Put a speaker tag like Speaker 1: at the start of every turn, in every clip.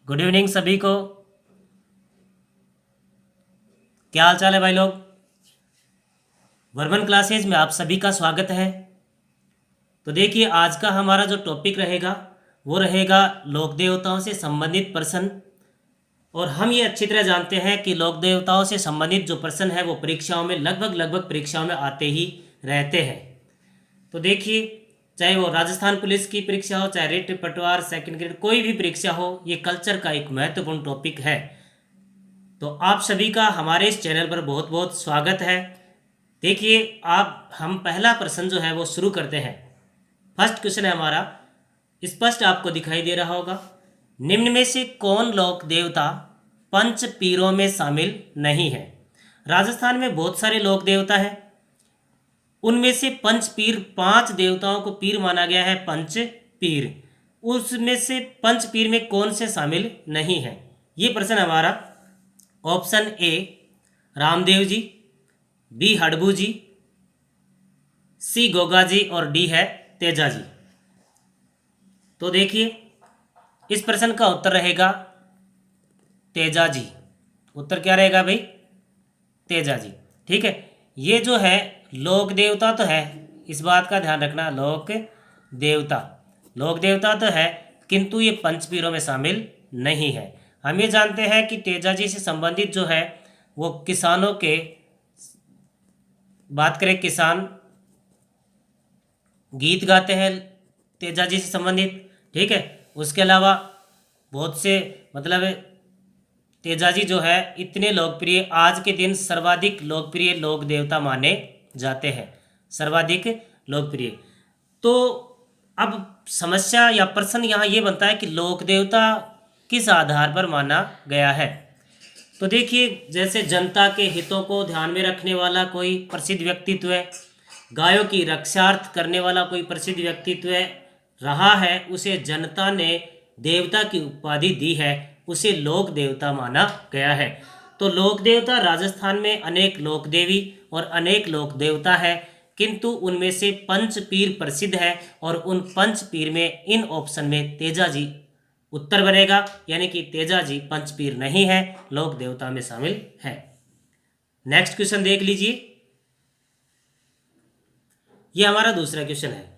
Speaker 1: Good evening सभी को। क्या हाल चाल है भाई लोग। वर्बन क्लासेज में आप सभी का स्वागत है। तो देखिए आज का हमारा जो टॉपिक रहेगा वो रहेगा लोक देवताओं से संबंधित प्रश्न। और हम ये अच्छी तरह जानते हैं कि लोक देवताओं से संबंधित जो प्रश्न है वो परीक्षाओं में लगभग परीक्षाओं में आते ही रहते हैं। तो देखिए चाहे वो राजस्थान पुलिस की परीक्षा हो, चाहे रिट पटवार सेकंड ग्रेड कोई भी परीक्षा हो, ये कल्चर का एक महत्वपूर्ण टॉपिक है। तो आप सभी का हमारे इस चैनल पर बहुत बहुत स्वागत है। देखिए आप हम पहला प्रश्न जो है वो शुरू करते हैं। फर्स्ट क्वेश्चन है हमारा, स्पष्ट आपको दिखाई दे रहा होगा। निम्न में से कौन लोक देवता पंच पीरों में शामिल नहीं है। राजस्थान में बहुत सारे लोक देवता हैं, उनमें से पंच पीर 5 देवताओं को पीर माना गया है, पंच पीर। उसमें से पंच पीर में कौन से शामिल नहीं है। ये प्रश्न हमारा option A Ramdev ji, B हडबू जी, सी गोगा जी और डी है तेजा जी। तो देखिए इस प्रश्न का उत्तर रहेगा तेजा जी। उत्तर क्या रहेगा भाई? तेजा जी। ठीक है, ये जो है लोक देवता तो है, इस बात का ध्यान रखना। देवता लोक देवता तो है किंतु ये पंचपीरों में शामिल नहीं है। हम ये जानते हैं कि तेजा जी से संबंधित जो है वो किसानों के, बात करें किसान गीत गाते हैं तेजा जी से संबंधित। ठीक है, उसके अलावा बहुत से मतलब तेजा जी जो है इतने लोकप्रिय, आज के दिन सर्वाधिक लोकप्रिय लोक देवता माने जाते हैं, सर्वाधिक लोकप्रिय। तो अब समस्या या प्रश्न यहाँ ये बनता है कि लोक देवता किस आधार पर माना गया है। तो देखिए जैसे जनता के हितों को ध्यान में रखने वाला कोई प्रसिद्ध व्यक्तित्व है, गायों की रक्षार्थ करने वाला कोई प्रसिद्ध व्यक्तित्व है रहा है, उसे जनता ने देवता की उपाधि दी है, उसे लोक देवता माना गया है। तो लोक देवता राजस्थान में अनेक लोक देवी और अनेक लोक देवता है, किंतु उनमें से पंच पीर प्रसिद्ध है और उन पंच पीर में इन ऑप्शन में तेजा जी उत्तर बनेगा, यानी कि तेजा जी पंचपीर नहीं है, लोक देवता में शामिल है। नेक्स्ट क्वेश्चन देख लीजिए, ये हमारा दूसरा क्वेश्चन है।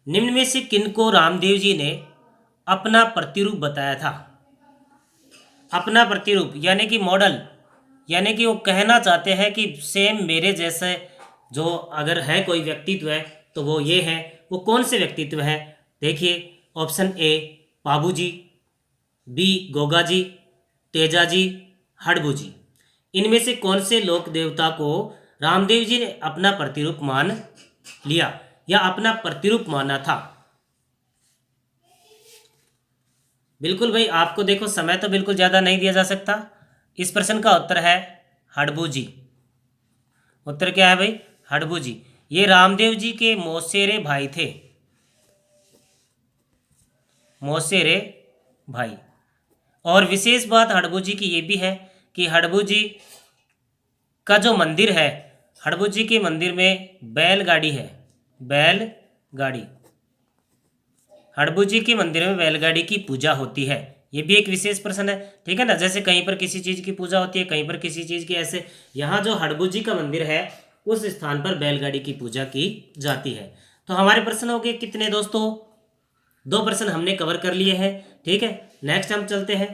Speaker 1: निम्न में से किनको रामदेव जी ने अपना प्रतिरूप बताया था। अपना प्रतिरूप यानी कि मॉडल, यानी कि वो कहना चाहते हैं कि सेम मेरे जैसे जो अगर है कोई व्यक्तित्व है तो वो ये है। वो कौन से व्यक्तित्व है? देखिए option A Pabu ji, B Goga ji, Teja ji, हडबू जी। इनमें से कौन से लोक देवता को रामदेव जी ने अपना प्रतिरूप मान लिया या अपना प्रतिरूप माना था? बिल्कुल भाई, आपको देखो समय तो बिल्कुल ज़्यादा नहीं दिया जा सकता। इस प्रश्न का उत्तर है हडबू जी। उत्तर क्या है भाई? हडबू जी। ये रामदेव जी के मौसेरे भाई थे, मौसेरे भाई। और विशेष बात हडबू जी की ये भी है कि हडबू जी का जो मंदिर है, हडबू जी के मंदिर में बैलगाड़ी है, बैलगाड़ी। हडबू जी के मंदिर में बैलगाड़ी की पूजा होती है, ये भी एक विशेष प्रश्न है। ठीक है ना, जैसे कहीं पर किसी चीज़ की पूजा होती है, कहीं पर किसी चीज़ की, ऐसे यहाँ जो हडबू जी का मंदिर है उस स्थान पर बैलगाड़ी की पूजा की जाती है। तो हमारे प्रश्न हो गए कितने दोस्तों? 2 प्रश्न हमने कवर कर लिए हैं। ठीक है, नेक्स्ट हम चलते हैं।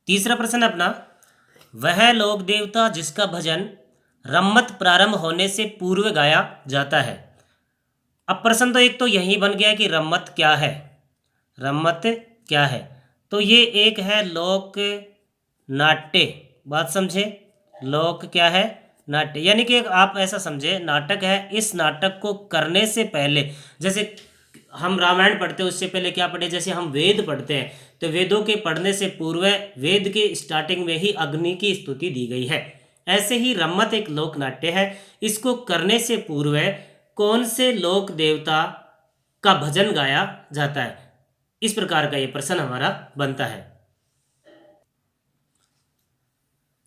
Speaker 1: तीसरा प्रश्न अपना, वह लोक देवता जिसका भजन रम्मत प्रारंभ होने से पूर्व गाया जाता है। अब प्रश्न तो एक तो यही बन गया कि रम्मत क्या है, रम्मत क्या है। तो ये एक है लोक नाट्य, बात समझे। लोक क्या है? नाट्य, यानी कि आप ऐसा समझे नाटक है। इस नाटक को करने से पहले, जैसे हम रामायण पढ़ते हैं उससे पहले क्या पढ़े, जैसे हम वेद पढ़ते हैं तो वेदों के पढ़ने से पूर्व वेद के स्टार्टिंग में ही अग्नि की स्तुति दी गई है। ऐसे ही रम्मत एक लोक नाट्य है, इसको करने से पूर्व कौन से लोक देवता का भजन गाया जाता है, इस प्रकार का ये प्रश्न हमारा बनता है।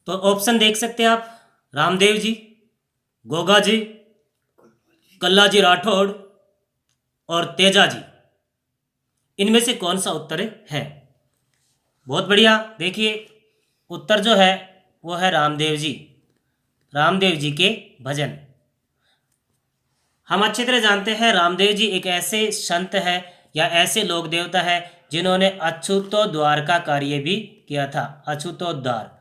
Speaker 1: तो ऑप्शन देख सकते हैं आप, रामदेव जी, गोगा जी, कल्लाजी राठौड़ और तेजाजी, इनमें से कौन सा उत्तर है? बहुत बढ़िया। देखिए उत्तर जो है वो है रामदेव जी, रामदेव जी के भजन। हम अच्छी तरह जानते हैं रामदेव जी एक ऐसे संत है या ऐसे लोक देवता है जिन्होंने अछूतोद्धार का कार्य भी किया था। अछूतोद्धार,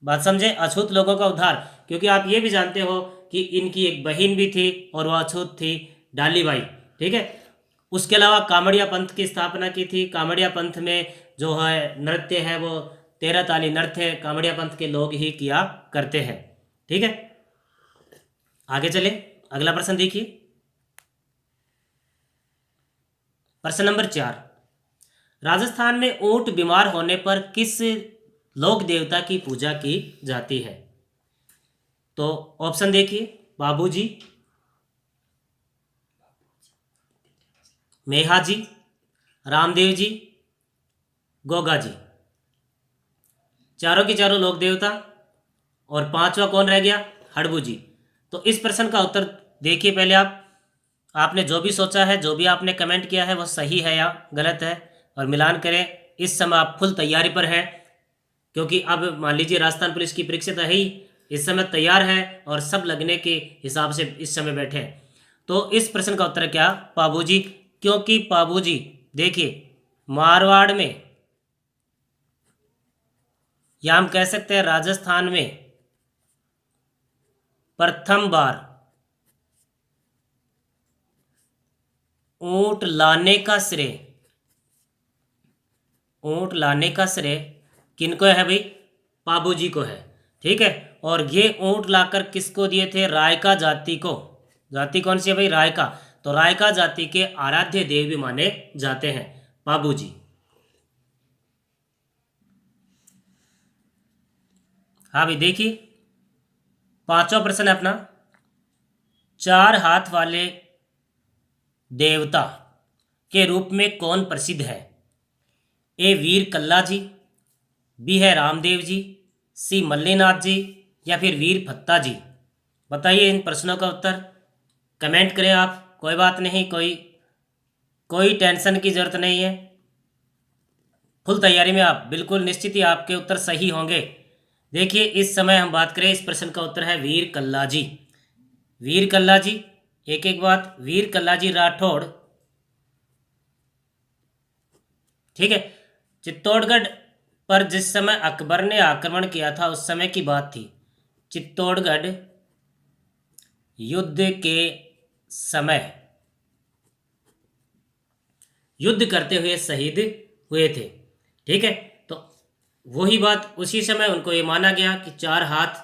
Speaker 1: बात समझे, अछूत लोगों का उद्धार। क्योंकि आप ये भी जानते हो कि इनकी एक बहन भी थी और वह अछूत थी, डालीबाई, ठीक है। उसके अलावा कामड़िया पंथ की स्थापना की थी। कामड़िया पंथ में जो है नृत्य है वो 13 ताली नृत्य कामड़िया पंथ के लोग ही किया करते हैं, ठीक है। आगे चले, अगला प्रश्न देखिए, प्रश्न नंबर 4। राजस्थान में ऊंट बीमार होने पर किस लोक देवता की पूजा की जाती है? तो ऑप्शन देखिए, बाबूजी, मेहाजी, रामदेव जी, गोगा जी। चारों के चारों लोक देवता, और पांचवा कौन रह गया? हड़बू जी। तो इस प्रश्न का उत्तर देखिए पहले आप, आपने जो भी सोचा है, जो भी आपने कमेंट किया है वो सही है या गलत है, और मिलान करें। इस समय आप फुल तैयारी पर हैं, क्योंकि अब मान लीजिए राजस्थान पुलिस की परीक्षा तो है ही, इस समय तैयार है और सब लगने के हिसाब से इस समय बैठे हैं। तो इस प्रश्न का उत्तर क्या? पाबूजी। क्योंकि पाबूजी देखिए मारवाड़ में, या हम कह सकते हैं राजस्थान में प्रथम बार ऊंट लाने का श्रेय, ऊंट लाने का श्रेय किनको है भाई? पाबूजी को है, ठीक है। और ये ऊंट लाकर किसको दिए थे? रायका जाति को। जाति कौन सी है भाई? रायका। तो रायका जाति के आराध्य देव भी माने जाते हैं पाबूजी। हाँ भाई देखिए, पांचवा प्रश्न है अपना, 4 हाथ वाले देवता के रूप में कौन प्रसिद्ध है? ए वीर कल्ला जी, बी है रामदेव जी, सी मल्लीनाथ जी, या फिर वीर फत्ता जी। बताइए इन प्रश्नों का उत्तर, कमेंट करें आप। कोई बात नहीं, कोई टेंशन की जरूरत नहीं है, फुल तैयारी में आप, बिल्कुल निश्चित ही आपके उत्तर सही होंगे। देखिए इस समय हम बात करें, इस प्रश्न का उत्तर है वीर कल्ला जी। वीर कल्ला जी, एक एक बात, वीर कल्ला जी राठौड़, ठीक है। चित्तौड़गढ़ पर जिस समय अकबर ने आक्रमण किया था उस समय की बात थी। चित्तौड़गढ़ युद्ध के समय युद्ध करते हुए शहीद हुए थे, ठीक है। तो वही बात, उसी समय उनको ये माना गया कि 4 हाथ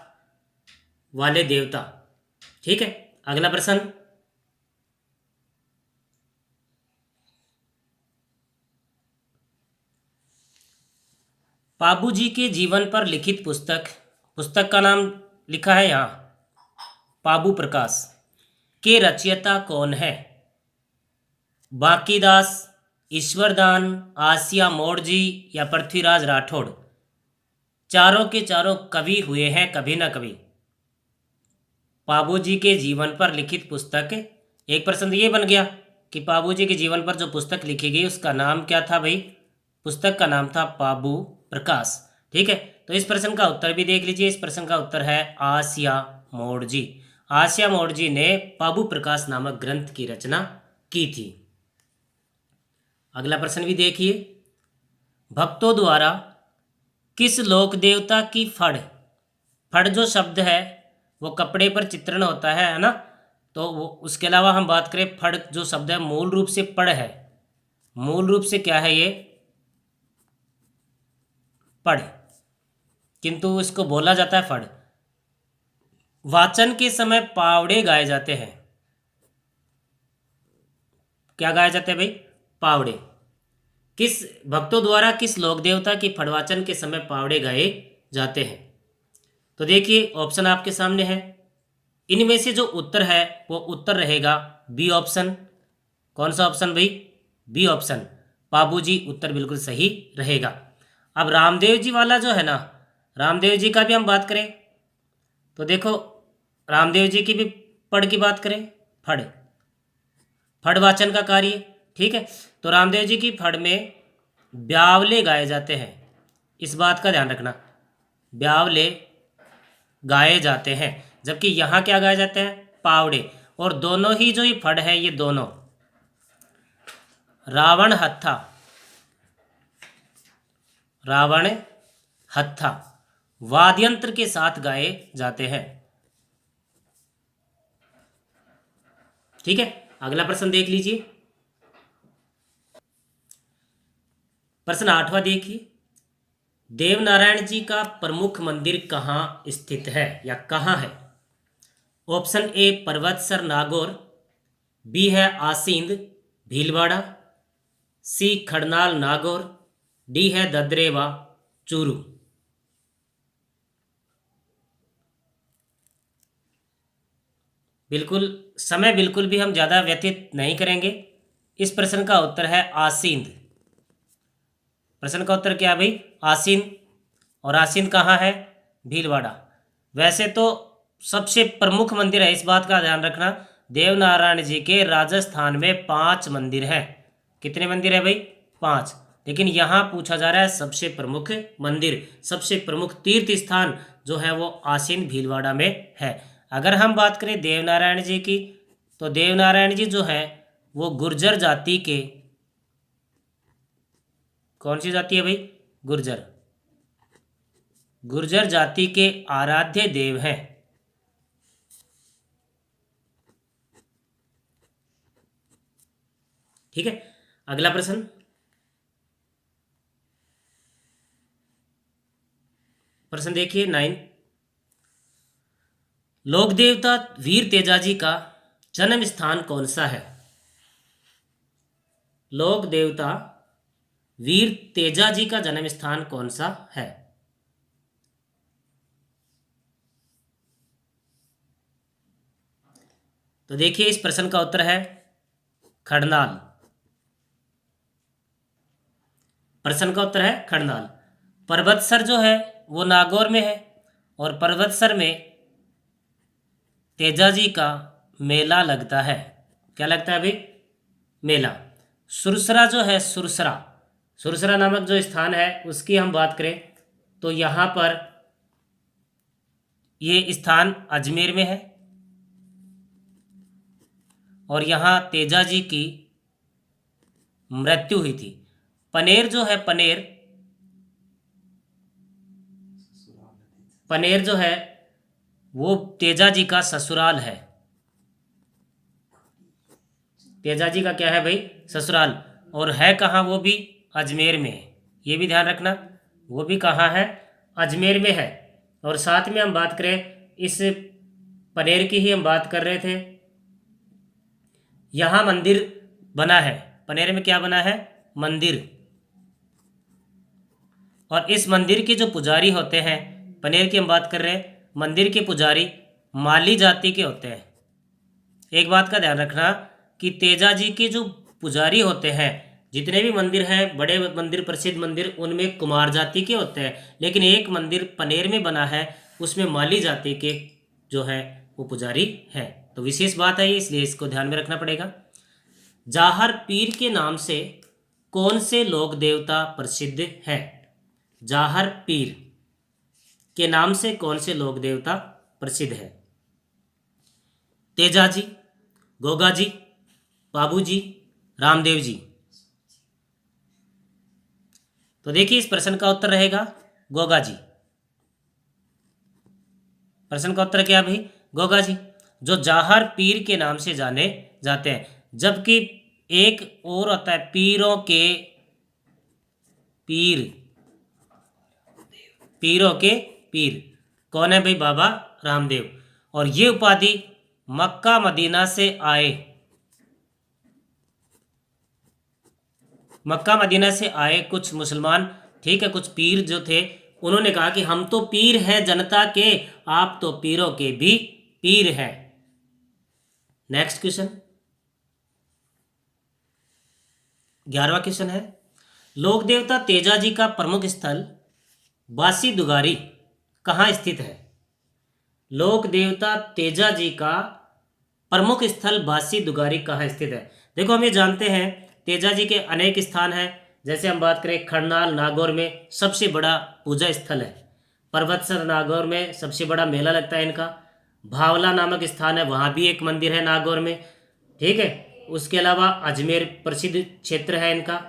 Speaker 1: वाले देवता, ठीक है। अगला प्रश्न, पाबूजी के जीवन पर लिखित पुस्तक, पुस्तक का नाम लिखा है यहाँ पाबू प्रकाश, के रचयिता कौन है? बांकीदास, ईश्वरदान, आसिया मोड़जी, या पृथ्वीराज राठौड़। चारों के चारों कवि हुए हैं कभी ना कभी। पाबूजी के जीवन पर लिखित पुस्तक, एक प्रश्न ये बन गया कि पाबूजी के जीवन पर जो पुस्तक लिखी गई उसका नाम क्या था भाई? पुस्तक का नाम था पाबू प्रकाश, ठीक है। तो इस प्रश्न का उत्तर भी देख लीजिए, इस प्रश्न का उत्तर है आसिया मोड़जी। आसिया मोड़जी ने पाबू प्रकाश नामक ग्रंथ की रचना की थी। अगला प्रश्न भी देखिए, भक्तों द्वारा किस लोक देवता की फड़, फड़ जो शब्द है वो कपड़े पर चित्रण होता है ना, तो वो, उसके अलावा हम बात करें फड़ जो शब्द है मूल रूप से पड़ है, मूल रूप से क्या है ये? पढ़, किंतु इसको बोला जाता है फड़। वाचन के समय पावड़े गाए जाते हैं। क्या गाए जाते हैं भाई? पावड़े। किस भक्तों द्वारा किस लोक देवता की फड़वाचन के समय पावड़े गाए जाते हैं? तो देखिए ऑप्शन आपके सामने है, इनमें से जो उत्तर है वो उत्तर रहेगा बी ऑप्शन। कौन सा ऑप्शन भाई? बी ऑप्शन, पाबूजी उत्तर बिल्कुल सही रहेगा। अब रामदेव जी वाला जो है ना, रामदेव जी का भी हम बात करें तो देखो, रामदेव जी की भी पढ़ की बात करें, फड़, फड़वाचन का कार्य। ठीक है, तो रामदेव जी की फड़ में ब्यावले गाए जाते हैं, इस बात का ध्यान रखना, ब्यावले गाए जाते हैं, जबकि यहाँ क्या गाए जाते हैं, पावड़े। और दोनों ही जो ये फड़ है, ये दोनों रावण हत्था, रावण हत्था वाद्यंत्र के साथ गाए जाते हैं। ठीक है, अगला प्रश्न देख लीजिए। प्रश्न 8वां देखिए, देवनारायण जी का प्रमुख मंदिर कहाँ स्थित है या कहाँ है? Option A Parbatsar Nagaur, B है आसींद भीलवाड़ा, सी खड़नाल नागौर, डी है ददरेवा चूरू। बिल्कुल समय बिल्कुल भी हम ज़्यादा व्यतीत नहीं करेंगे। इस प्रश्न का उत्तर है आसींद। प्रश्न का उत्तर क्या है भाई? आसींद। और आसींद कहाँ है? भीलवाड़ा। वैसे तो सबसे प्रमुख मंदिर है, इस बात का ध्यान रखना, देवनारायण जी के राजस्थान में 5 मंदिर हैं। कितने मंदिर है भाई? 5। लेकिन यहाँ पूछा जा रहा है सबसे प्रमुख मंदिर, सबसे प्रमुख तीर्थ स्थान जो है वो आसीन भीलवाड़ा में है। अगर हम बात करें देवनारायण जी की, तो देवनारायण जी जो है वो गुर्जर जाति के, कौन सी जाति है भाई? गुर्जर। गुर्जर जाति के आराध्य देव हैं। ठीक है, अगला प्रश्न। प्रश्न देखिए 9। लोक देवता वीर तेजाजी का जन्म स्थान कौन सा है? लोक देवता वीर तेजाजी का जन्म स्थान कौन सा है? तो देखिए इस प्रश्न का उत्तर है खड़नाल। प्रश्न का उत्तर है खड़नाल। पर्वतसर जो है वो नागौर में है, और पर्वतसर में तेजाजी का मेला लगता है। क्या लगता है भाई? मेला। सुरसरा जो है, सुरसरा, सुरसरा नामक जो स्थान है उसकी हम बात करें तो यहाँ पर ये स्थान अजमेर में है, और यहाँ तेजाजी की मृत्यु हुई थी। पनेर जो है, पनेर, पनेर जो है वो तेजाजी का ससुराल है। तेजाजी का क्या है भाई? ससुराल। और है कहाँ? वो भी अजमेर में है। ये भी ध्यान रखना, वो भी कहाँ है? अजमेर में है। और साथ में हम बात करें इस पनेर की ही हम बात कर रहे थे, यहाँ मंदिर बना है। पनेर में क्या बना है? मंदिर। और इस मंदिर के जो पुजारी होते हैं, पनेर की हम बात कर रहे हैं, मंदिर के पुजारी माली जाति के होते हैं। एक बात का ध्यान रखना कि तेजाजी के जो पुजारी होते हैं, जितने भी मंदिर हैं, बड़े मंदिर, प्रसिद्ध मंदिर, उनमें कुमार जाति के होते हैं, लेकिन एक मंदिर पनेर में बना है उसमें माली जाति के जो है वो पुजारी हैं। तो विशेष बात है ये, इसलिए इसको ध्यान में रखना पड़ेगा। जाहर पीर के नाम से कौन से लोक देवता प्रसिद्ध हैं? जाहर पीर के नाम से कौन से लोक देवता प्रसिद्ध है? तेजाजी, गोगाजी, बाबूजी, रामदेव जी। तो देखिए इस प्रश्न का उत्तर रहेगा गोगाजी। प्रश्न का उत्तर क्या है भाई? गोगाजी, जो जाहर पीर के नाम से जाने जाते हैं। जबकि एक और होता है पीरों के पीर, पीरों के पीर, कौन है भाई? बाबा रामदेव। और ये उपाधि मक्का मदीना से आए, मक्का मदीना से आए कुछ मुसलमान, ठीक है, कुछ पीर जो थे, उन्होंने कहा कि हम तो पीर हैं जनता के, आप तो पीरों के भी पीर हैं। नेक्स्ट क्वेश्चन, 11वां क्वेश्चन है, लोक देवता तेजाजी का प्रमुख स्थल बासी दुगारी कहाँ स्थित है? लोक देवता तेजाजी का प्रमुख स्थल बासी दुगारी कहाँ स्थित है? देखो हम ये जानते हैं तेजा जी के अनेक स्थान हैं। जैसे हम बात करें खरनाल नागौर में सबसे बड़ा पूजा स्थल है। पर्वतसर नागौर में सबसे बड़ा मेला लगता है इनका। भावला नामक स्थान है, वहाँ भी एक मंदिर है नागौर में। ठीक है, उसके अलावा अजमेर प्रसिद्ध क्षेत्र है इनका।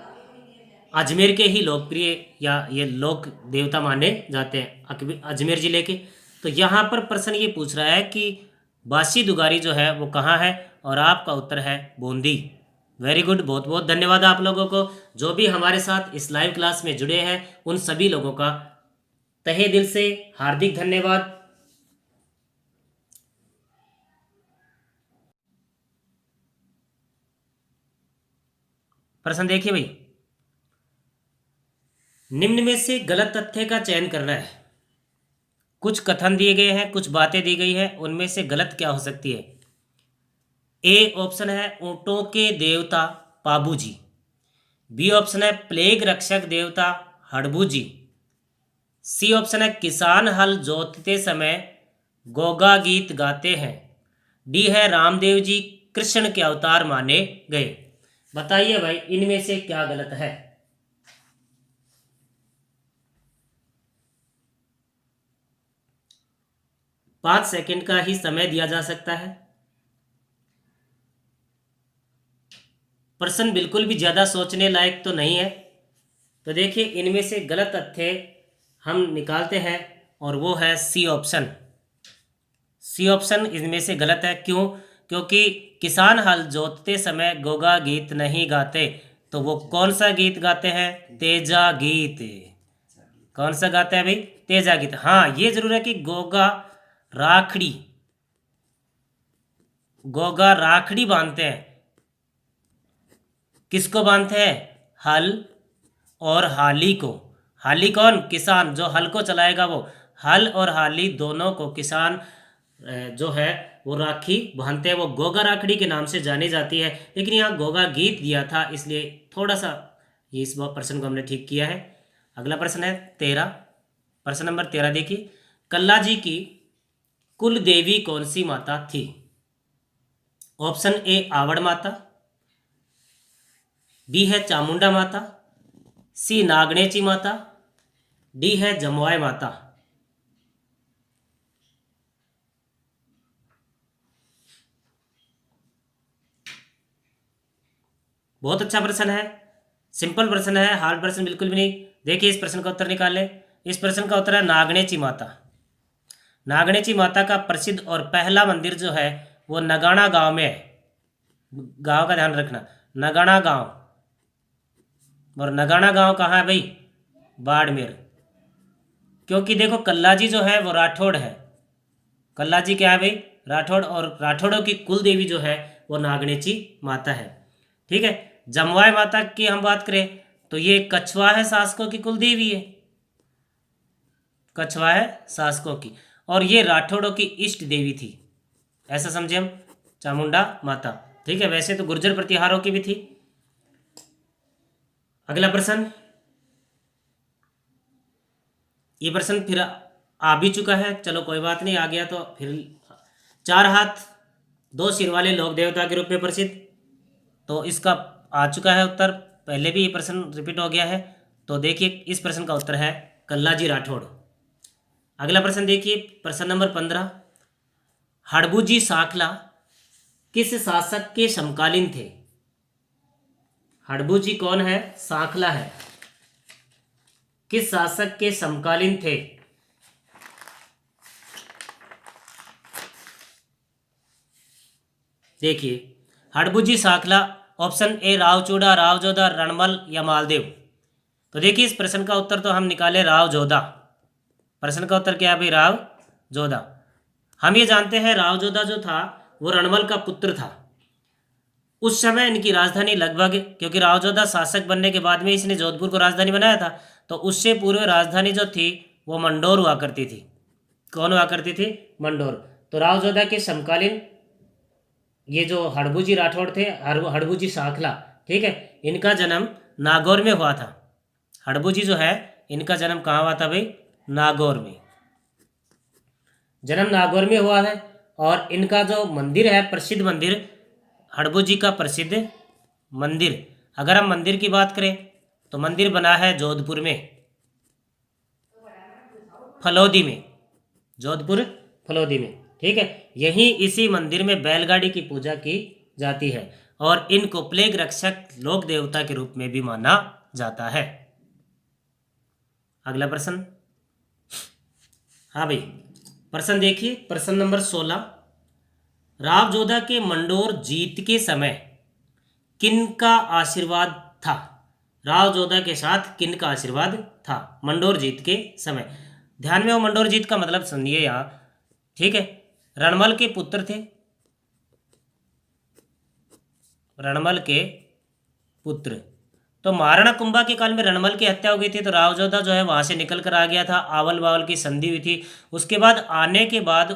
Speaker 1: अजमेर के ही लोकप्रिय या ये लोक देवता माने जाते हैं अजमेर जिले के। तो यहाँ पर प्रश्न ये पूछ रहा है कि बासी दुगारी जो है वो कहाँ है, और आपका उत्तर है बूंदी। वेरी गुड, बहुत बहुत धन्यवाद आप लोगों को जो भी हमारे साथ इस लाइव क्लास में जुड़े हैं, उन सभी लोगों का तहे दिल से हार्दिक धन्यवाद। प्रश्न देखिए भाई, निम्न में से गलत तथ्य का चयन करना है। कुछ कथन दिए गए हैं, कुछ बातें दी गई हैं, उनमें से गलत क्या हो सकती है। ए ऑप्शन है ऊंटों के देवता पाबू जी। बी ऑप्शन है प्लेग रक्षक देवता हड़बू जी। सी ऑप्शन है किसान हल जोतते समय गोगा गीत गाते हैं। डी है रामदेव जी कृष्ण के अवतार माने गए। बताइए भाई इनमें से क्या गलत है। 5 सेकंड का ही समय दिया जा सकता है। प्रश्न बिल्कुल भी ज़्यादा सोचने लायक तो नहीं है। तो देखिए इनमें से गलत तथ्य हम निकालते हैं, और वो है सी ऑप्शन। सी ऑप्शन इनमें से गलत है। क्यों? क्योंकि किसान हल जोतते समय गोगा गीत नहीं गाते। तो वो कौन सा गीत गाते हैं? तेजा गीत। कौन सा गाते हैं भाई? तेजा गीत। हाँ ये जरूर है कि राखड़ी गोगा राखड़ी बांधते हैं। किसको बांधते हैं? हल और हाली को। हाली कौन? किसान, जो हल को चलाएगा वो। हल और हाली दोनों को किसान जो है वो राखी बांधते हैं। वो गोगा राखड़ी के नाम से जानी जाती है, लेकिन यहाँ गोगा गीत दिया था, इसलिए थोड़ा सा ये इस प्रश्न को हमने ठीक किया है। अगला प्रश्न है 13। प्रश्न नंबर 13 देखिए, कल्ला जी की कुल देवी कौन सी माता थी? ऑप्शन ए आवड़ माता, बी है चामुंडा माता, सी नागणेची माता, डी है जमवाय माता। बहुत अच्छा प्रश्न है, सिंपल प्रश्न है, हार्ड प्रश्न बिल्कुल भी नहीं। देखिए इस प्रश्न का उत्तर निकालें। इस प्रश्न का उत्तर है नागणेची माता। नागणेची माता का प्रसिद्ध और पहला मंदिर जो है वो नगाना गांव में है। गांव का ध्यान रखना, नगाना गांव। और नगाना गांव कहाँ है भाई? बाड़मेर। क्योंकि देखो कल्ला जी जो है वो राठौड़ है। कल्ला जी क्या है भाई? राठौड़। और राठौड़ों की कुल देवी जो है वो नागणेची माता है। ठीक है, जमवाय माता की हम बात करें तो ये कछवा है शासकों की कुल देवी है। कछवा है शासकों की, और ये राठौड़ों की इष्ट देवी थी, ऐसा समझे हम, चामुंडा माता। ठीक है, वैसे तो गुर्जर प्रतिहारों की भी थी। अगला प्रश्न, ये प्रश्न फिर आ भी चुका है, चलो कोई बात नहीं, आ गया तो फिर। 4 हाथ 2 सिर वाले लोक देवता के रूप में प्रसिद्ध, तो इसका आ चुका है उत्तर। पहले भी ये प्रश्न रिपीट हो गया है। तो देखिए इस प्रश्न का उत्तर है कल्ला जी राठौड़। अगला प्रश्न देखिए, प्रश्न नंबर 15, हड़बू जी साखला किस शासक के समकालीन थे? हड़बू जी कौन है? साखला है। किस शासक के समकालीन थे? देखिए हड़बू जी साखला, ऑप्शन ए रावचूड़ा, रावजोधा, रणमल या मालदेव। तो देखिए इस प्रश्न का उत्तर तो हम निकाले रावजोधा। प्रश्न का उत्तर क्या है भाई? रावजोधा। हम ये जानते हैं रावजोधा जो था वो रणमल का पुत्र था। उस समय इनकी राजधानी लगभग, क्योंकि रावजोधा शासक बनने के बाद में इसने जोधपुर को राजधानी बनाया था, तो उससे पूर्व राजधानी जो थी वो मंडोर हुआ करती थी। कौन हुआ करती थी? मंडोर। तो रावजोधा के समकालीन ये जो हड़बू जी राठौड़ थे, हड़बू जी साखला, ठीक है, इनका जन्म नागौर में हुआ था। हड़बू जी जो है इनका जन्म कहाँ हुआ था भाई? नागौर में। जन्म नागौर में हुआ है। और इनका जो मंदिर है, प्रसिद्ध मंदिर हड़बू जी का प्रसिद्ध मंदिर, अगर हम मंदिर की बात करें तो मंदिर बना है जोधपुर में, फलोदी में, जोधपुर फलोदी में। ठीक है, यहीं इसी मंदिर में बैलगाड़ी की पूजा की जाती है और इनको प्लेग रक्षक लोक देवता के रूप में भी माना जाता है। अगला प्रश्न, हाँ भाई, प्रश्न देखिए, प्रश्न नंबर 16, राव जोधा के मंडोर जीत के समय किन का आशीर्वाद था? राव जोधा के साथ किन का आशीर्वाद था मंडोर जीत के समय? ध्यान में हो, मंडोर जीत का मतलब सुनिए यहाँ। ठीक है, रणमल के पुत्र थे, रणमल के पुत्र। तो महाराणा कुंभा के काल में रणमल की हत्या हो गई थी, तो राव जोधा जो है वहां से निकल कर आ गया था, आवल बावल की संधि हुई थी। उसके बाद आने के बाद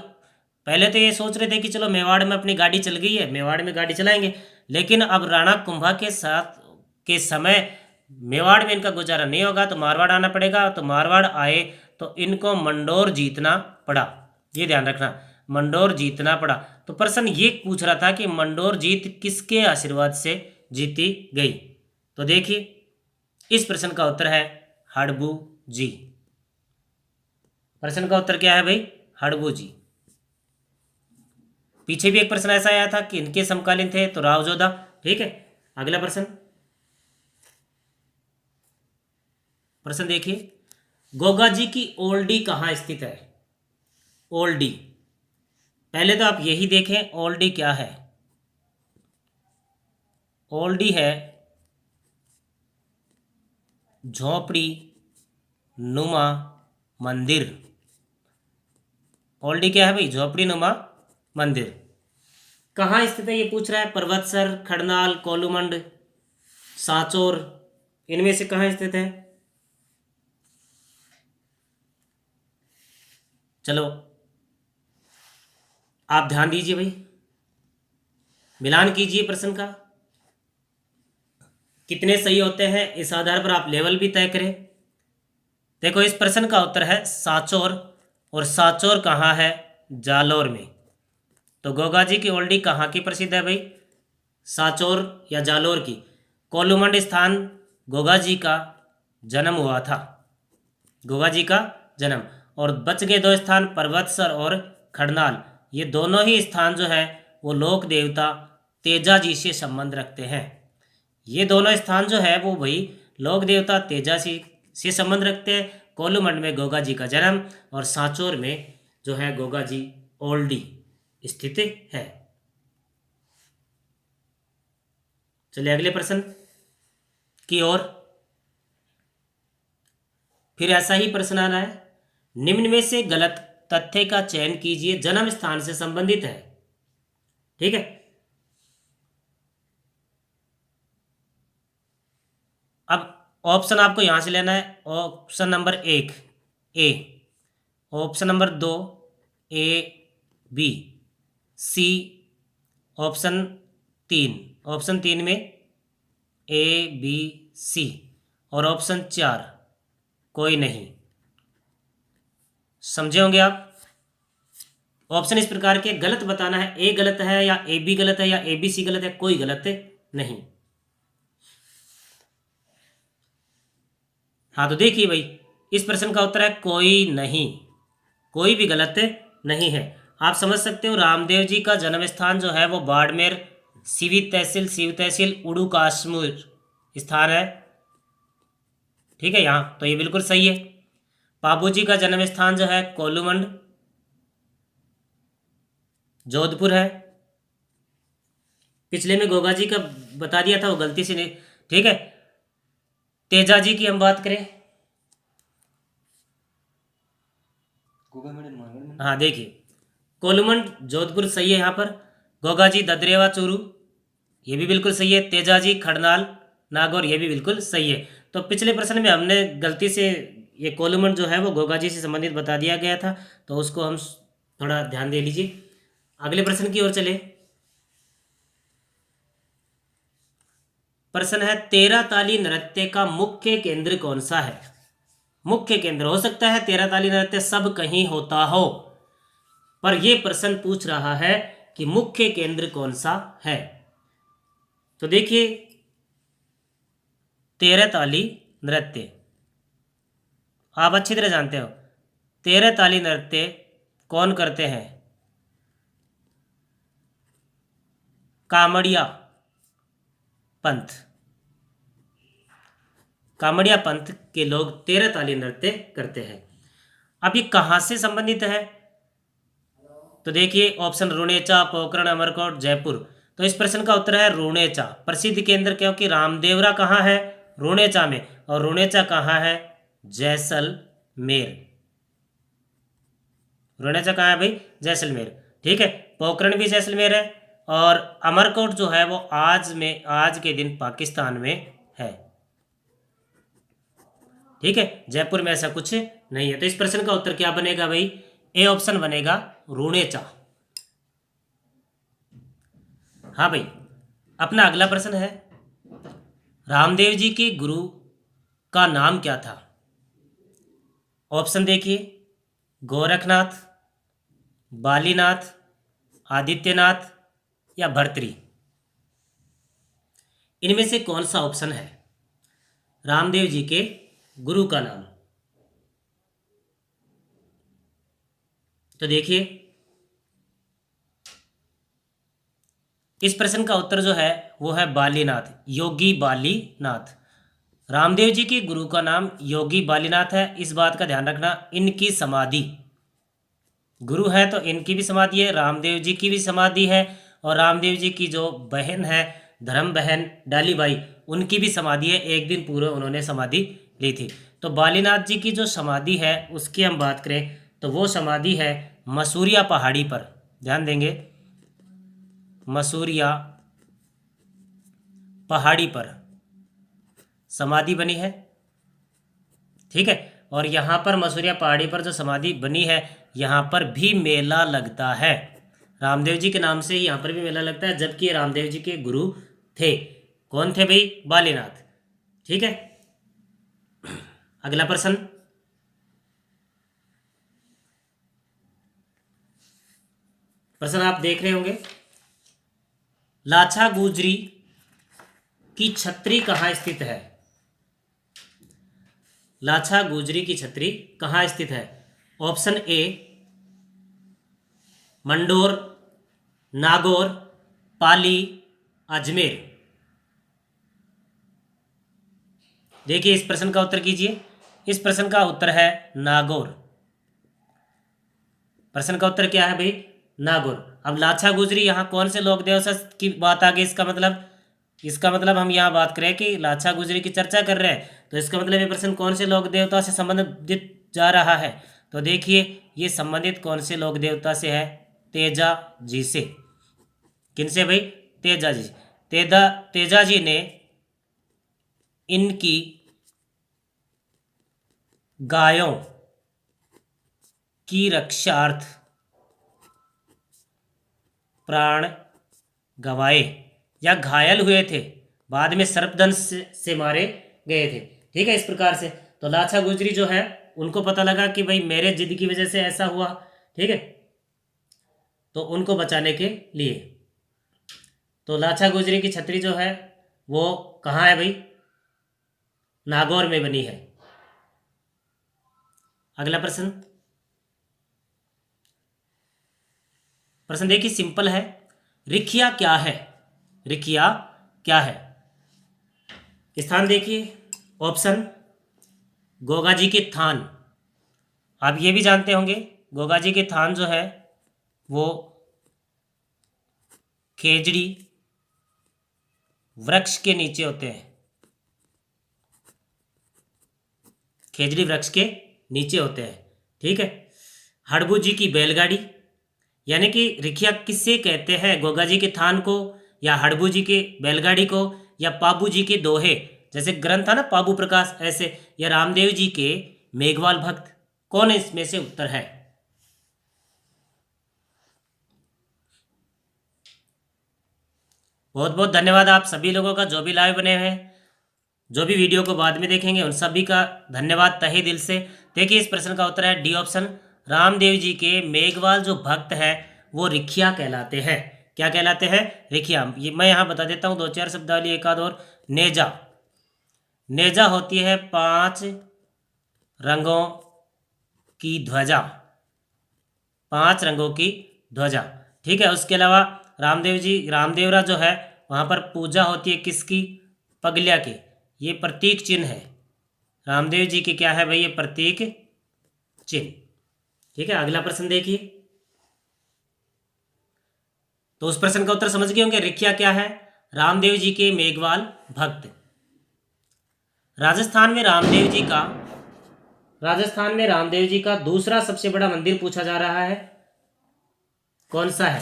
Speaker 1: पहले तो ये सोच रहे थे कि चलो मेवाड़ में अपनी गाड़ी चल गई है, मेवाड़ में गाड़ी चलाएंगे, लेकिन अब राणा कुंभा के साथ के समय मेवाड़ में इनका गुजारा नहीं होगा तो मारवाड़ आना पड़ेगा। तो मारवाड़ आए तो इनको मंडोर जीतना पड़ा, ये ध्यान रखना, मंडोर जीतना पड़ा। तो प्रश्न ये पूछ रहा था कि मंडोर जीत किसके आशीर्वाद से जीती गई? तो देखिए, इस प्रश्न का उत्तर है हड़बू जी। प्रश्न का उत्तर क्या है भाई? हड़बू जी। पीछे भी एक प्रश्न ऐसा आया था कि इनके समकालीन थे, तो राव जोधा। ठीक है, अगला प्रश्न, प्रश्न देखिए, गोगा जी की ओल्डी कहाँ स्थित है? ओल्डी, पहले तो आप यही देखें ओल्डी क्या है। ओल्डी है झोपड़ी नुमा मंदिर। ओल्डी क्या है भाई? झोपड़ी नुमा मंदिर। कहाँ स्थित है ये पूछ रहा है। पर्वतसर, खड़नाल, कोलूमंड, सांचौर, इनमें से कहाँ स्थित है? चलो आप ध्यान दीजिए भाई, मिलान कीजिए प्रश्न का, कितने सही होते हैं इस आधार पर आप लेवल भी तय करें। देखो, इस प्रश्न का उत्तर है सांचौर, और सांचौर कहाँ है? जालोर में। तो गोगा जी की ओल्डी कहाँ की प्रसिद्ध है भाई? सांचौर या जालोर की। कोलूमंड स्थान गोगा जी का जन्म हुआ था, गोगा जी का जन्म। और बच गए दो स्थान, पर्वतसर और खड़नाल। ये दोनों ही स्थान जो है वो लोक देवता तेजा जी से संबंध रखते हैं। ये दोनों स्थान जो है वो भाई लोक देवता तेजा से संबंध रखते हैं। कोलूमंड में गोगा जी का जन्म और सांचौर में जो है गोगा जी ओल्डी स्थित है। चलिए अगले प्रश्न की ओर। फिर ऐसा ही प्रश्न आ रहा है, निम्न में से गलत तथ्य का चयन कीजिए, जन्म स्थान से संबंधित है। ठीक है, अब ऑप्शन आपको यहां से लेना है। Option number 1 A, option number 2 A B C, option 3, option 3 में ए बी सी, और ऑप्शन 4 कोई नहीं। समझे होंगे आप। ऑप्शन इस प्रकार के गलत बताना है, ए गलत है या ए बी गलत है या ए बी सी गलत है, कोई गलत नहीं। हाँ, तो देखिए भाई, इस प्रश्न का उत्तर है कोई नहीं, कोई भी गलत नहीं है। आप समझ सकते हो, रामदेव जी का जन्म स्थान जो है वो बाड़मेर शिव तहसील उड़ू काश्मीर स्थान है। ठीक है, यहाँ तो ये बिल्कुल सही है। बाबू जी का जन्म स्थान जो है कोलूमंड जोधपुर है। पिछले में गोगा जी का बता दिया था, वो गलती से नहीं। ठीक है, तेजा जी की हम बात करें, हाँ देखिए, कोलूमंड जोधपुर सही है यहाँ पर। गोगा जी ददरेवा चूरू, ये भी बिल्कुल सही है। तेजा जी खड़नाल नागौर, ये भी बिल्कुल सही है। तो पिछले प्रश्न में हमने गलती से ये कोलूमंड जो है वो गोगा जी से संबंधित बता दिया गया था, तो उसको हम थोड़ा ध्यान दे लीजिए। अगले प्रश्न की ओर चले। प्रश्न है, 13 ताली नृत्य का मुख्य केंद्र कौन सा है? मुख्य केंद्र हो सकता है 13 ताली नृत्य सब कहीं होता हो, पर यह प्रश्न पूछ रहा है कि मुख्य केंद्र कौन सा है। तो देखिए, तेरह ताली नृत्य। आप अच्छी तरह जानते हो तेरह ताली नृत्य कौन करते हैं? कामड़िया पंथ। कामड़िया पंथ के लोग तेरह ताली नृत्य करते हैं। अब ये कहाँ से संबंधित है? तो देखिए ऑप्शन रुणेचा, पोखरण, अमरकोट, जयपुर। तो इस प्रश्न का उत्तर है रुणेचा। प्रसिद्ध केंद्र क्योंकि रामदेवरा कहाँ है? रुणेचा में। और रुणेचा कहाँ है? जैसलमेर। रुणेचा कहाँ है भाई? जैसलमेर। ठीक है, पोखरण भी जैसलमेर है और अमरकोट जो है वो आज के दिन पाकिस्तान में है। ठीक है, जयपुर में ऐसा कुछ नहीं है। तो इस प्रश्न का उत्तर क्या बनेगा भाई? ए ऑप्शन बनेगा, रुणेचा। हाँ भाई, अपना अगला प्रश्न है, रामदेव जी के गुरु का नाम क्या था? ऑप्शन देखिए, गोरखनाथ, बालीनाथ, आदित्यनाथ या भर्तृ। इनमें से कौन सा ऑप्शन है रामदेव जी के गुरु का नाम? तो देखिए इस प्रश्न का उत्तर जो है वो है बालीनाथ, योगी बालीनाथ। रामदेव जी के गुरु का नाम योगी बालीनाथ है। इस बात का ध्यान रखना, इनकी समाधि, गुरु है तो इनकी भी समाधि है, रामदेव जी की भी समाधि है और रामदेव जी की जो बहन है धर्म बहन डालीबाई, उनकी भी समाधि है। एक दिन पूर्व उन्होंने समाधि ली थी। तो बालीनाथ जी की जो समाधि है उसकी हम बात करें तो वो समाधि है मसूरिया पहाड़ी पर। ध्यान देंगे, मसूरिया पहाड़ी पर समाधि बनी है। ठीक है, और यहाँ पर मसूरिया पहाड़ी पर जो समाधि बनी है यहाँ पर भी मेला लगता है। रामदेव जी के नाम से ही यहाँ पर भी मेला लगता है, जबकि रामदेव जी के गुरु थे। कौन थे भाई? बालीनाथ। ठीक है, अगला प्रश्न, प्रश्न आप देख रहे होंगे, लाछा गुजरी की छतरी कहाँ स्थित है? लाछा गुजरी की छतरी कहाँ स्थित है? ऑप्शन ए, मंडोर, नागौर, पाली, अजमेर। देखिए इस प्रश्न का उत्तर कीजिए। इस प्रश्न का उत्तर है नागौर। प्रश्न का उत्तर क्या है भाई? नागौर। अब लाछा गुजरी, यहाँ कौन से लोक देवता की बात आ गई? इसका मतलब हम यहाँ बात करें कि लाछा गुजरी की चर्चा कर रहे हैं, तो इसका मतलब ये प्रश्न कौन से लोक देवता से संबंधित जा रहा है? तो देखिए ये संबंधित कौन से लोक देवता से है? तेजा जी से। किन से भाई? तेजा जी। तेजा जी ने इनकी गायों की रक्षार्थ प्राण गवाए या घायल हुए थे, बाद में सर्पदंश से मारे गए थे। ठीक है, इस प्रकार से तो लाछा गुजरी जो है उनको पता लगा कि भाई मेरे जिद की वजह से ऐसा हुआ। ठीक है, तो उनको बचाने के लिए तो लाछा गुजरी की छतरी जो है वो कहाँ है भाई? नागौर में बनी है। अगला प्रश्न, प्रश्न देखिए सिंपल है, रिखिया क्या है? रिखिया क्या है? स्थान देखिए, ऑप्शन गोगा जी के थान। आप ये भी जानते होंगे गोगा जी के थान जो है वो खेजड़ी वृक्ष के नीचे होते हैं। खेजड़ी वृक्ष के नीचे होते हैं। ठीक है, हड़बू जी की बैलगाड़ी, यानी कि रिखिया किससे कहते हैं? गोगा जी के थान को, या हड़बू जी के बैलगाड़ी को, या पाबू जी के दोहे, जैसे ग्रंथ था ना पाबू प्रकाश, ऐसे, या रामदेव जी के मेघवाल भक्त? कौन इसमें से उत्तर है? बहुत बहुत धन्यवाद आप सभी लोगों का जो भी लाइव बने हुए हैं, जो भी वीडियो को बाद में देखेंगे उन सभी का धन्यवाद तहे दिल से। देखिए इस प्रश्न का उत्तर है डी ऑप्शन, रामदेव जी के मेघवाल जो भक्त हैं वो रिखिया कहलाते हैं। क्या कहलाते हैं? रिखिया। ये मैं यहाँ बता देता हूँ, दो चार शब्दावली एक आध और। नेजा, नेजा होती है 5 रंगों की ध्वजा, 5 रंगों की ध्वजा। ठीक है, उसके अलावा रामदेवरा जो है वहाँ पर पूजा होती है किसकी? पगलिया की। ये प्रतीक चिन्ह है, रामदेव जी के क्या है भाई? ये प्रतीक चिन्ह। ठीक है, अगला प्रश्न देखिए। तो उस प्रश्न का उत्तर समझ गए होंगे। रिख्या क्या है? रामदेव जी के मेघवाल भक्त। राजस्थान में रामदेव जी का दूसरा सबसे बड़ा मंदिर पूछा जा रहा है, कौन सा है?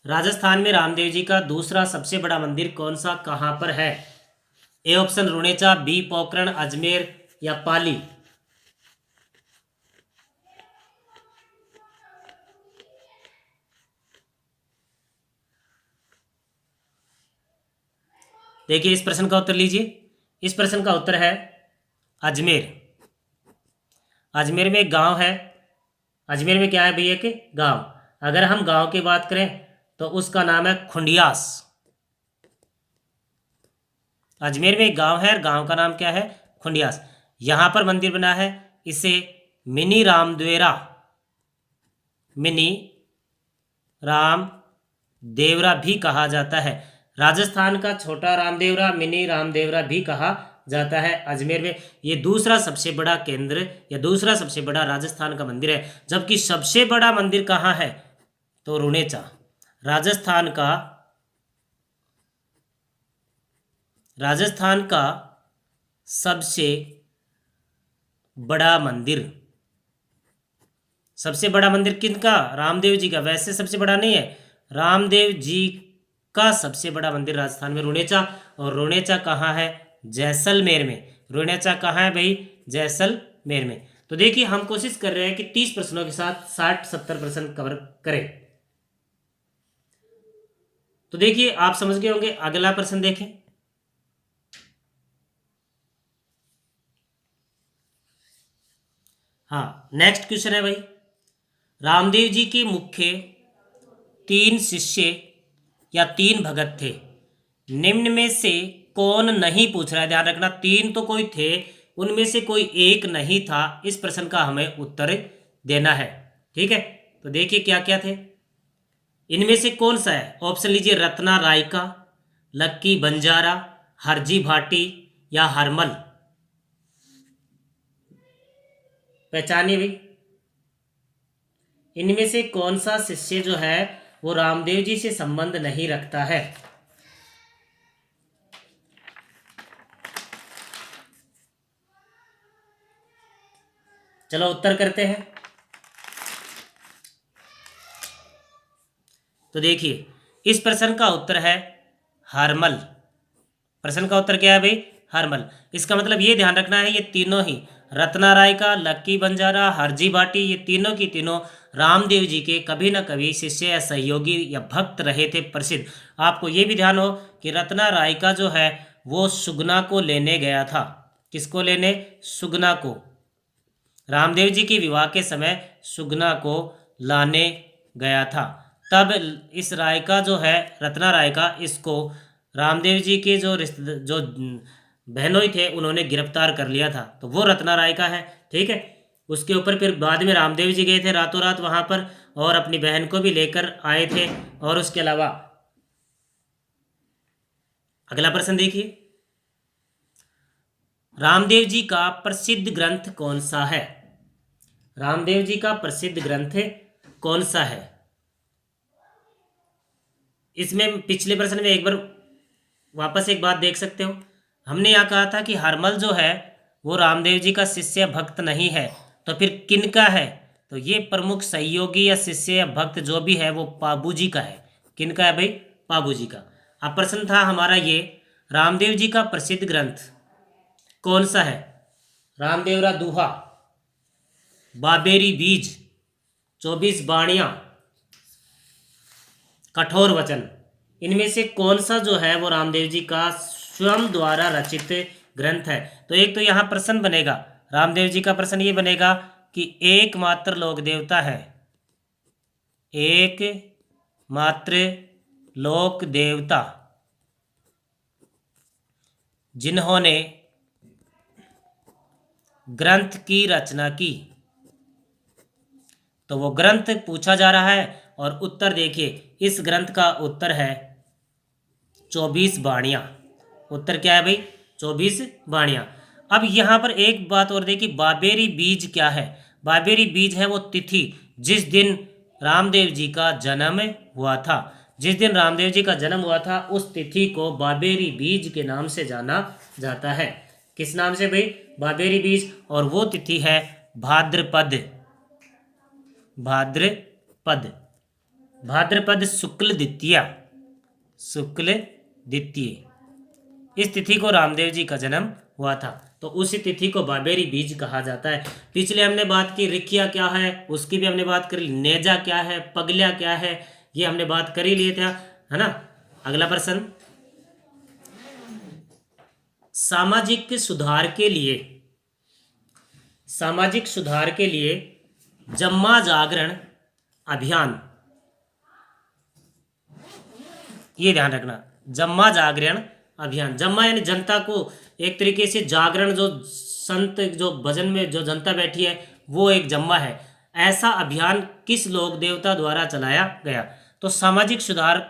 Speaker 1: राजस्थान में रामदेव जी का दूसरा सबसे बड़ा मंदिर कौन सा, कहां पर है? A option Runecha, B Pokhran, Ajmer या पाली। देखिए, इस प्रश्न का उत्तर लीजिए। इस प्रश्न का उत्तर है अजमेर। अजमेर में एक गांव है। अजमेर में क्या है भैया? के गांव। अगर हम गांव की बात करें तो उसका नाम है खुंडियास। अजमेर में एक गांव है, गांव का नाम क्या है? खुंडियास। यहां पर मंदिर बना है, इसे मिनी रामदेवरा, मिनी रामदेवरा भी कहा जाता है। राजस्थान का छोटा रामदेवरा, मिनी रामदेवरा भी कहा जाता है। अजमेर में ये दूसरा सबसे बड़ा केंद्र या दूसरा सबसे बड़ा राजस्थान का मंदिर है। जबकि सबसे बड़ा मंदिर कहाँ है? तो रुणेचा। राजस्थान का सबसे बड़ा मंदिर, सबसे बड़ा मंदिर किनका? रामदेव जी का। वैसे सबसे बड़ा नहीं है, रामदेव जी का सबसे बड़ा मंदिर राजस्थान में रुणेचा। और रुणेचा कहाँ है? जैसलमेर में। रुणेचा कहाँ है भाई? जैसलमेर में। तो देखिए, हम कोशिश कर रहे हैं कि 30 प्रश्नों के साथ 60-70 प्रश्न कवर करें। तो देखिए, आप समझ गए होंगे। अगला प्रश्न देखें। हाँ, नेक्स्ट क्वेश्चन है भाई, रामदेव जी के मुख्य 3 शिष्य या 3 भगत थे, निम्न में से कौन नहीं? पूछ रहा है, ध्यान रखना। 3 तो कोई थे, उनमें से कोई एक नहीं था। इस प्रश्न का हमें उत्तर देना है। ठीक है, तो देखिए क्या क्या थे। इनमें से कौन सा है? ऑप्शन लीजिए, रत्ना रायका, लक्की बंजारा, हरजी भाटी या हरमल। पहचानिए भाई, इनमें से कौन सा शिष्य जो है वो रामदेव जी से संबंध नहीं रखता है? चलो उत्तर करते हैं। तो देखिए, इस प्रश्न का उत्तर है हरमल। प्रश्न का उत्तर क्या है भाई? हरमल। इसका मतलब ये ध्यान रखना है, ये तीनों ही, रत्ना राय का, लक्की बंजारा, हरजी भाटी, ये तीनों की तीनों रामदेव जी के कभी न कभी शिष्य या सहयोगी या भक्त रहे थे, प्रसिद्ध। आपको ये भी ध्यान हो कि रत्ना राय का जो है वो सुगना को लेने गया था। किसको लेने? सुगना को। रामदेव जी के विवाह के समय सुगना को लाने गया था। तब इस राय का जो है, रत्ना राय का, इसको रामदेव जी के जो जो बहनोई थे उन्होंने गिरफ्तार कर लिया था, तो वो रत्ना राय का है। ठीक है, उसके ऊपर फिर बाद में रामदेव जी गए थे रातों रात वहाँ पर, और अपनी बहन को भी लेकर आए थे। और उसके अलावा अगला प्रश्न देखिए, रामदेव जी का प्रसिद्ध ग्रंथ कौन सा है? रामदेव जी का प्रसिद्ध ग्रंथ कौन सा है? इसमें पिछले प्रश्न में एक बार वापस एक बात देख सकते हो। हमने यहाँ कहा था कि हरमल जो है वो रामदेव जी का शिष्य भक्त नहीं है, तो फिर किन का है? तो ये प्रमुख सहयोगी या शिष्य या भक्त जो भी है वो पाबू जी का है। किन का है भाई? पाबू जी का। अब प्रश्न था हमारा ये, रामदेव जी का प्रसिद्ध ग्रंथ कौन सा है? रामदेवरा दूहा, बाबेरी बीज, 24 बाणियां, कठोर वचन। इनमें से कौन सा जो है वो रामदेव जी का स्वयं द्वारा रचित ग्रंथ है? तो एक तो यहाँ प्रश्न बनेगा, रामदेव जी का प्रश्न ये बनेगा कि एकमात्र लोक देवता है, एक मात्र लोक देवता जिन्होंने ग्रंथ की रचना की। तो वो ग्रंथ पूछा जा रहा है और उत्तर देखिए, इस ग्रंथ का उत्तर है 24 बाणियां। उत्तर क्या है भाई? 24 बाणियां। अब यहां पर एक बात और देखिए, बाबेरी बीज क्या है? बाबेरी बीज है वो तिथि जिस दिन रामदेव जी का जन्म हुआ था। जिस दिन रामदेव जी का जन्म हुआ था उस तिथि को बाबेरी बीज के नाम से जाना जाता है। किस नाम से भाई? बाबेरी बीज। और वो तिथि है भाद्रपद। भाद्रपद। भाद्रपद शुक्ल द्वितीया। शुक्ल द्वितीय, इस तिथि को रामदेव जी का जन्म हुआ था। तो उसी तिथि को बाबेरी बीज कहा जाता है। पिछले हमने बात की रिखिया क्या है, उसकी भी हमने बात करी। नेजा क्या है, पगल्या क्या है, ये हमने बात कर ही लिए थे, है ना। अगला प्रश्न, सामाजिक सुधार के लिए, सामाजिक सुधार के लिए जम्मा जागरण अभियान, ये ध्यान रखना, जम्मा जागरण अभियान। जम्मा यानी जनता को एक तरीके से, जागरण जो संत जो भजन में जो जनता बैठी है वो एक जम्मा है। ऐसा अभियान किस लोक देवता द्वारा चलाया गया? तो सामाजिक सुधार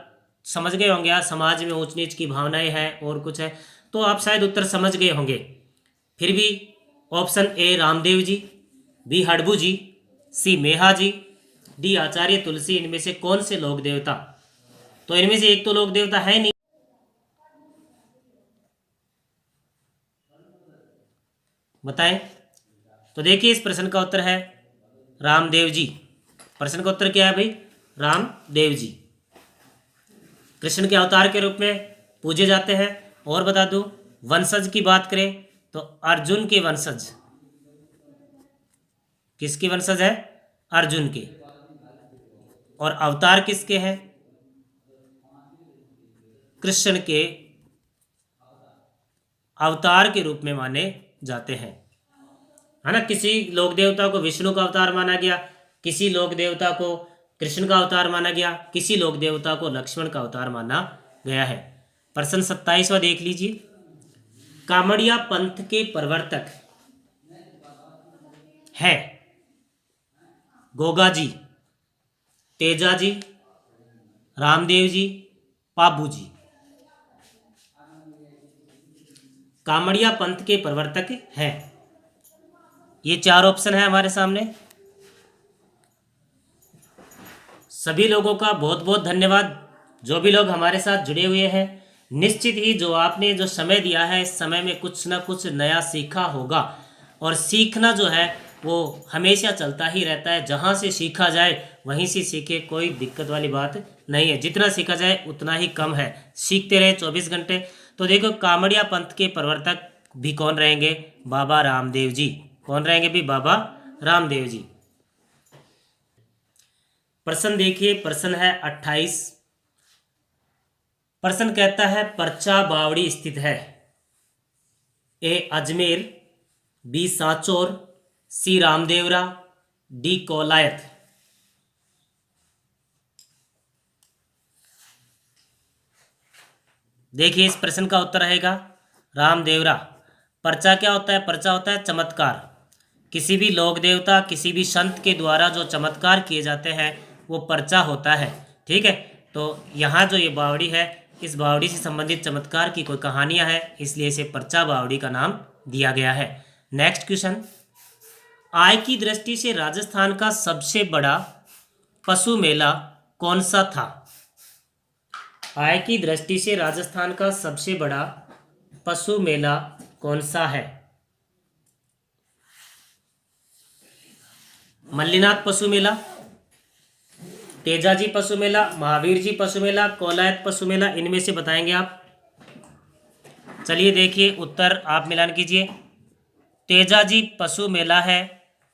Speaker 1: समझ गए होंगे, समाज में ऊंच नीच की भावनाएं हैं और कुछ है, तो आप शायद उत्तर समझ गए होंगे। फिर भी option A Ramdev ji, B हड़बू जी, सी मेहा जी, डी आचार्य तुलसी, इनमें से कौन से लोक देवता? तो इनमें से एक तो लोक देवता है नहीं, बताएं। तो देखिए इस प्रश्न का उत्तर है रामदेव जी। प्रश्न का उत्तर क्या है भाई? रामदेव जी कृष्ण के अवतार के रूप में पूजे जाते हैं। और बता दूं, वंशज की बात करें तो अर्जुन के वंशज। किसके वंशज है? अर्जुन के। और अवतार किसके हैं? कृष्ण के अवतार के रूप में माने जाते हैं, है ना। किसी लोक देवता को विष्णु का अवतार माना गया, किसी लोक देवता को कृष्ण का अवतार माना गया, किसी लोक देवता को लक्ष्मण का अवतार माना गया है। प्रश्न 27वां देख लीजिए, कामड़िया पंथ के प्रवर्तक हैं गोगा जी, तेजा जी, रामदेव जी, पाबू जी। कामड़िया पंथ के प्रवर्तक हैं, ये चार ऑप्शन है हमारे सामने। सभी लोगों का बहुत बहुत धन्यवाद, जो भी लोग हमारे साथ जुड़े हुए हैं। निश्चित ही जो आपने जो समय दिया है, इस समय में कुछ ना कुछ नया सीखा होगा। और सीखना जो है वो हमेशा चलता ही रहता है, जहाँ से सीखा जाए वहीं से सीखे, कोई दिक्कत वाली बात नहीं है। जितना सीखा जाए उतना ही कम है, सीखते रहे 24 घंटे। तो देखो, कामड़िया पंथ के प्रवर्तक भी कौन रहेंगे? बाबा रामदेव जी। कौन रहेंगे भी? बाबा रामदेव जी। प्रश्न देखिए, प्रश्न है 28। प्रश्न कहता है परचा बावड़ी स्थित है? ए अजमेर, बी सांचौर, सी रामदेवरा, डी कौलायत। देखिए इस प्रश्न का उत्तर रहेगा रामदेवरा। पर्चा क्या होता है? पर्चा होता है चमत्कार। किसी भी लोक देवता, किसी भी संत के द्वारा जो चमत्कार किए जाते हैं वो पर्चा होता है, ठीक है। तो यहाँ जो ये बावड़ी है, इस बावड़ी से संबंधित चमत्कार की कोई कहानियाँ हैं, इसलिए इसे पर्चा बावड़ी का नाम दिया गया है। नेक्स्ट क्वेश्चन, आय की दृष्टि से राजस्थान का सबसे बड़ा पशु मेला कौन सा था? आय की दृष्टि से राजस्थान का सबसे बड़ा पशु मेला कौन सा है? मल्लीनाथ पशु मेला, तेजाजी पशु मेला, महावीर जी पशु मेला, कौलायत पशु मेला, इनमें से बताएंगे आप। चलिए देखिए उत्तर आप मिलान कीजिए। तेजाजी पशु मेला है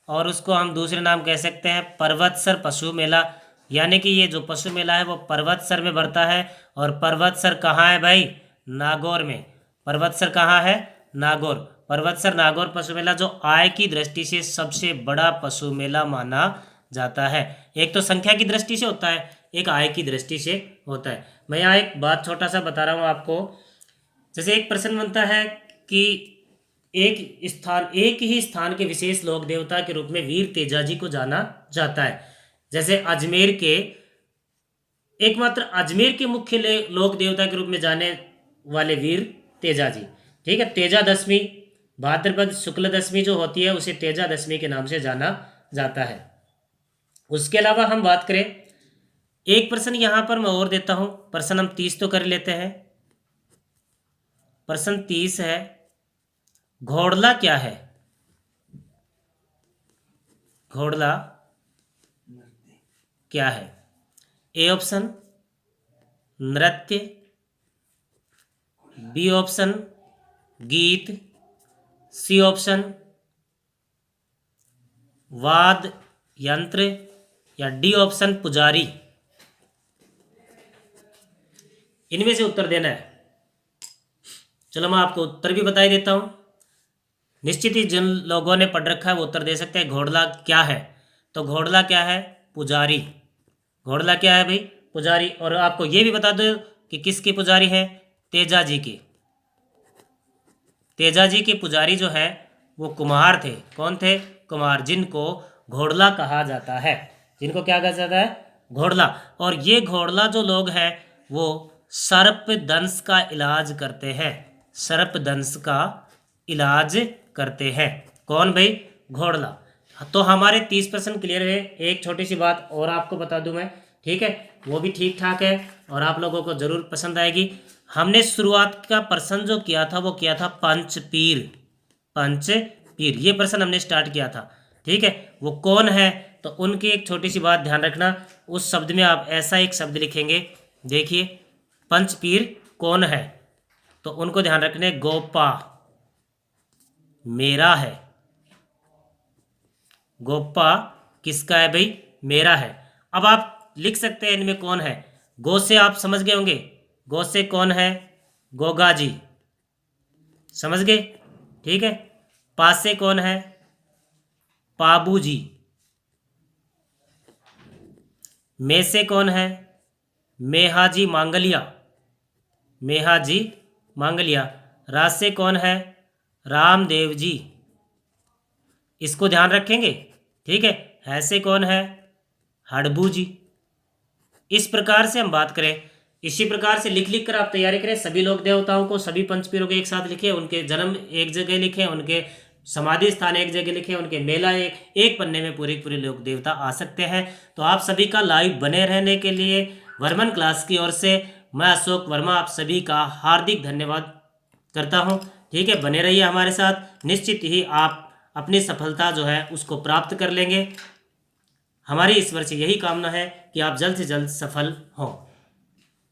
Speaker 1: और उसको हम दूसरे नाम कह सकते हैं पर्वतसर पशु मेला। यानी कि ये जो पशु मेला है वो पर्वतसर में बढ़ता है। और पर्वतसर कहाँ है भाई? नागौर में। पर्वतसर कहाँ है? नागौर। पर्वतसर नागौर पशु मेला जो आय की दृष्टि से सबसे बड़ा पशु मेला माना जाता है। एक तो संख्या की दृष्टि से होता है, एक आय की दृष्टि से होता है। मैं यहाँ एक बात छोटा सा बता रहा हूँ आपको। जैसे एक प्रश्न बनता है कि एक ही स्थान के विशेष लोक देवता के रूप में वीर तेजाजी को जाना जाता है। जैसे एकमात्र अजमेर के मुख्य लोक देवता के रूप में जाने वाले वीर तेजाजी। ठीक है, तेजा दशमी, भाद्रपद शुक्ल दशमी जो होती है उसे तेजा दशमी के नाम से जाना जाता है। उसके अलावा हम बात करें, एक प्रश्न यहां पर मैं और देता हूं, प्रश्न हम 30 तो कर लेते हैं। प्रश्न 30 है, घोड़ला क्या है? घोड़ला क्या है? ए ऑप्शन नृत्य, बी ऑप्शन गीत, सी ऑप्शन वाद्य यंत्र, या डी ऑप्शन पुजारी। इनमें से उत्तर देना है। चलो मैं आपको उत्तर भी बता ही देता हूं। निश्चित ही जिन लोगों ने पढ़ रखा है वो उत्तर दे सकते हैं। घोड़ला क्या है? तो घोड़ला क्या है? पुजारी। घोड़ला क्या है भाई? पुजारी। और आपको ये भी बता दो कि किसके पुजारी है? तेजा जी के। तेजा जी के पुजारी जो है वो कुम्हार थे। कौन थे? कुम्हार, जिनको घोड़ला कहा जाता है। जिनको क्या कहा जाता है? घोड़ला। और ये घोड़ला जो लोग हैं वो सर्प दंश का इलाज करते हैं। सर्प दंश का इलाज करते हैं। कौन भाई? घोड़ला। तो हमारे 30 प्रश्न क्लियर है। एक छोटी सी बात और आपको बता दूं मैं, ठीक है, वो भी ठीक ठाक है और आप लोगों को जरूर पसंद आएगी। हमने शुरुआत का प्रश्न जो किया था वो किया था पंचपीर। पंचपीर ये प्रश्न हमने स्टार्ट किया था। ठीक है, वो कौन है? तो उनकी एक छोटी सी बात ध्यान रखना, उस शब्द में आप ऐसा एक शब्द लिखेंगे, देखिए पंचपीर कौन है, तो उनको ध्यान रखने, गोपा मेरा है। गोपा किसका है भाई? मेरा है। अब आप लिख सकते हैं इनमें कौन है। गो से आप समझ गए होंगे, गो से कौन है? गोगा जी, समझ गए? ठीक है। पा से कौन है? पाबू जी। मे से कौन है? मेहाजी मांगलिया। मेहाजी मांगलिया। रा से कौन है? रामदेव जी। इसको ध्यान रखेंगे, ठीक है। है से कौन है? हड़बू जी। इस प्रकार से हम बात करें, इसी प्रकार से लिख लिख कर आप तैयारी करें। सभी लोक देवताओं को, सभी पंचपीरों को एक साथ लिखें, उनके जन्म एक जगह लिखें, उनके समाधि स्थान एक जगह लिखें, उनके मेला एक पन्ने में पूरे पूरे लोक देवता आ सकते हैं। तो आप सभी का लाइव बने रहने के लिए वर्मन क्लास की ओर से मैं अशोक वर्मा आप सभी का हार्दिक धन्यवाद करता हूं। ठीक है, बने रहिए हमारे साथ, निश्चित ही आप अपनी सफलता जो है उसको प्राप्त कर लेंगे। हमारी ईश्वर से यही कामना है कि आप जल्द से जल्द सफल हों।